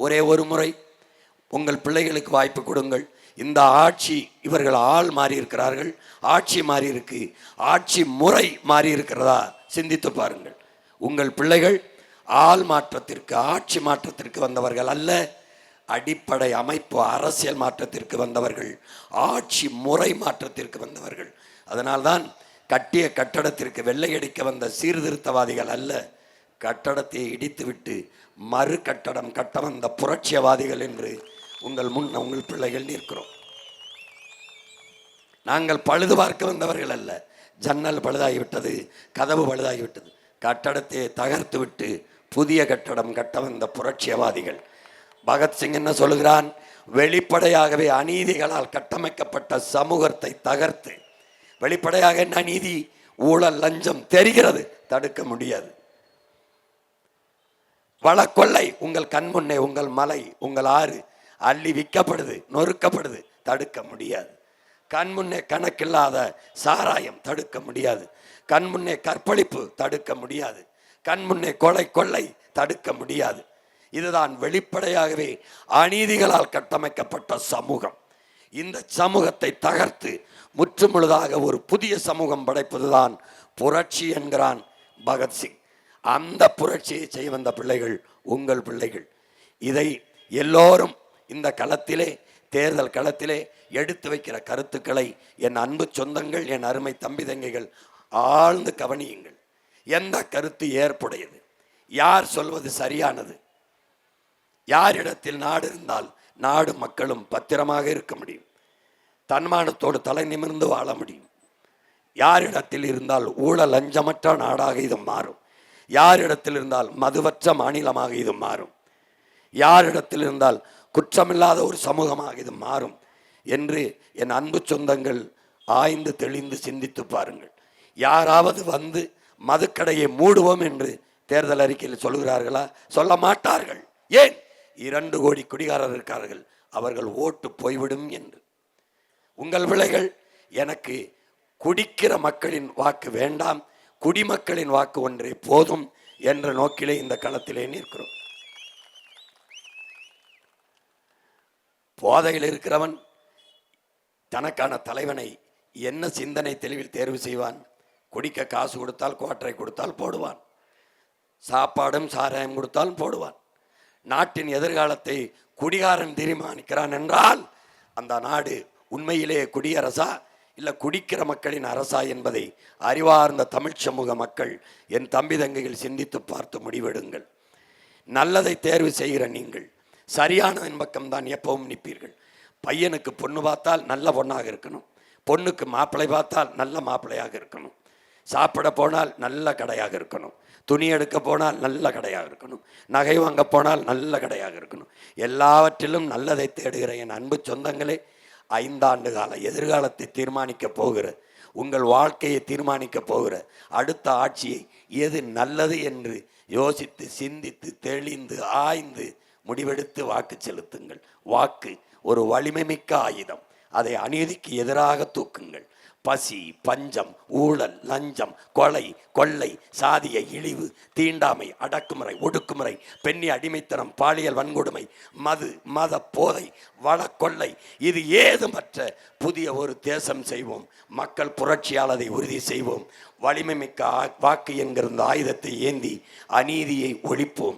ஒரே ஒரு முறை உங்கள் பிள்ளைகளுக்கு வாய்ப்பு கொடுங்கள். இந்த ஆட்சி, இவர்கள் ஆள் மாறி இருக்கிறார்கள், ஆட்சி மாறி இருக்கு, ஆட்சி முறை மாறி இருக்கிறதா சிந்தித்து பாருங்கள். உங்கள் பிள்ளைகள் ஆள் மாற்றத்திற்கு, ஆட்சி மாற்றத்திற்கு வந்தவர்கள் அல்ல, அடிப்படை அமைப்பு அரசியல் மாற்றத்திற்கு வந்தவர்கள், ஆட்சி முறை மாற்றத்திற்கு வந்தவர்கள். அதனால்தான் கட்டிய கட்டடத்திற்கு வெள்ளையடிக்க வந்த சீர்திருத்தவாதிகள் அல்ல, கட்டடத்தை இடித்துவிட்டு மறு கட்டடம் கட்ட வந்த புரட்சியவாதிகள் என்று உங்கள் முன் உங்கள் பிள்ளைகள் நிற்கிறோம். நாங்கள் பழுது பார்க்க வந்தவர்கள் அல்ல. ஜன்னல் பழுதாகிவிட்டது, கதவு பழுதாகிவிட்டது, கட்டடத்தை தகர்த்து விட்டு புதிய கட்டடம் கட்ட வந்த புரட்சியவாதிகள். பகத்சிங் என்ன சொல்லுகிறான்? வெளிப்படையாகவே அநீதிகளால் கட்டமைக்கப்பட்ட சமூகத்தை தகர்த்து, வெளிப்படையாக என்ன அநீதி, ஊழல், லஞ்சம் தெரிகிறது, தடுக்க முடியாது. வளக்கொள்ளை உங்கள் கண் முன்னே, உங்கள் மலை, உங்கள் ஆறு அள்ளி விற்கப்படுது, நொறுக்கப்படுது, தடுக்க முடியாது. கண் முன்னே கணக்கில்லாத சாராயம் தடுக்க முடியாது. கண் முன்னே கற்பழிப்பு தடுக்க முடியாது. கண் முன்னே கொலை, கொள்ளை தடுக்க முடியாது. இதுதான் வெளிப்படையாகவே அநீதிகளால் கட்டமைக்கப்பட்ட சமூகம். இந்த சமூகத்தை தகர்த்து முற்றுமுழுதாக ஒரு புதிய சமூகம் படைப்பதுதான் புரட்சி என்கிறான் பகத்சிங். அந்த புரட்சியை செய்ய வந்த பிள்ளைகள் உங்கள் பிள்ளைகள். இதை எல்லோரும் இந்த களத்திலே, தேர்தல் களத்திலே எடுத்து வைக்கிற கருத்துக்களை என் அன்பு சொந்தங்கள், என் அருமை தம்பி தங்கைகள் ஆழ்ந்து கவனியுங்கள். எந்த கருத்து ஏற்புடையது, யார் சொல்வது சரியானது, யாரிடத்தில் நாடு இருந்தால் நாடு மக்களும் பத்திரமாக இருக்க முடியும், தன்மானத்தோடு தலை நிமிர்ந்து வாழ முடியும், யாரிடத்தில் இருந்தால் ஊழல் லஞ்சமற்ற நாடாக இது மாறும், யாரிடத்தில் இருந்தால் மதுவற்ற மாநிலமாக இது மாறும், யாரிடத்தில் இருந்தால் குற்றமில்லாத ஒரு சமூகமாக இது மாறும் என்று என் அன்பு சொந்தங்கள் ஆய்ந்து தெளிந்து சிந்தித்து பாருங்கள். யாராவது வந்து மதுக்கடையை மூடுவோம் என்று தேர்தல் அறிக்கையில் சொல்கிறார்களா? சொல்ல மாட்டார்கள். ஏன்? 2 கோடி குடிகாரர் இருக்கார்கள், அவர்கள் ஓட்டு போய்விடும் என்று. உங்கள் பிள்ளைகள் எனக்கு குடிக்கிற மக்களின் வாக்கு வேண்டாம், குடிமக்களின் வாக்கு ஒன்றே போதும் என்ற நோக்கிலே இந்த களத்திலே நிற்கிறோம். போதையில் இருக்கிறவன் தனக்கான தலைவனை என்ன சிந்தனை தெளிவில் தேர்வு செய்வான்? குடிக்க காசு கொடுத்தால், குவாட்டரை கொடுத்தால் போடுவான், சாப்பாடும் சாராயம் கொடுத்தால் போடுவான். நாட்டின் எதிர்காலத்தை குடிகாரன் தீர்மானிக்கிறான் என்றால் அந்த நாடு உண்மையிலே குடியரசா இல்லை குடிக்கிற மக்களின் அரசா என்பதை அறிவார்ந்த தமிழ் சமூக மக்கள், என் தம்பி தங்கைகள் சிந்தித்து பார்த்து முடிவெடுங்கள். நல்லதை தேர்வு செய்கிற நீங்கள் சரியானதன் பக்கம்தான் எப்பவும் நிற்பீர்கள். பையனுக்கு பொண்ணு பார்த்தால் நல்ல பொண்ணாக இருக்கணும், பொண்ணுக்கு மாப்பிள்ளை பார்த்தால் நல்ல மாப்பிள்ளையாக இருக்கணும், சாப்பிட போனால் நல்ல கடையாக இருக்கணும், துணி எடுக்க போனால் நல்ல கடையாக இருக்கணும், நகை வாங்க போனால் நல்ல கடையாக இருக்கணும். எல்லாவற்றிலும் நல்லதை தேடுகிற என் அன்பு சொந்தங்களே, 5 ஆண்டு கால எதிர்காலத்தை தீர்மானிக்க போகிற, உங்கள் வாழ்க்கையை தீர்மானிக்க போகிற அடுத்த ஆட்சியை எது நல்லது என்று யோசித்து சிந்தித்து தெளிந்து ஆய்ந்து முடிவெடுத்து வாக்கு செலுத்துங்கள். வாக்கு ஒரு வலிமை மிக்க ஆயுதம், அதை அநீதிக்கு எதிராக தூக்குங்கள். பசி, பஞ்சம், ஊழல், லஞ்சம், கொலை, கொள்ளை, சாதிய இழிவு, தீண்டாமை, அடக்குமுறை, ஒடுக்குமுறை, பெண்ணி அடிமைத்தனம், பாலியல் வன்கொடுமை, மது, மத போதை, வளக்கொள்ளை, இது ஏதுமற்ற புதிய ஒரு தேசம் செய்வோம். மக்கள் புரட்சியாளரை உறுதி செய்வோம். வலிமை மிக்க வாக்கு என்கிற ஆயுதத்தை ஏந்தி அநீதியை ஒழிப்போம்.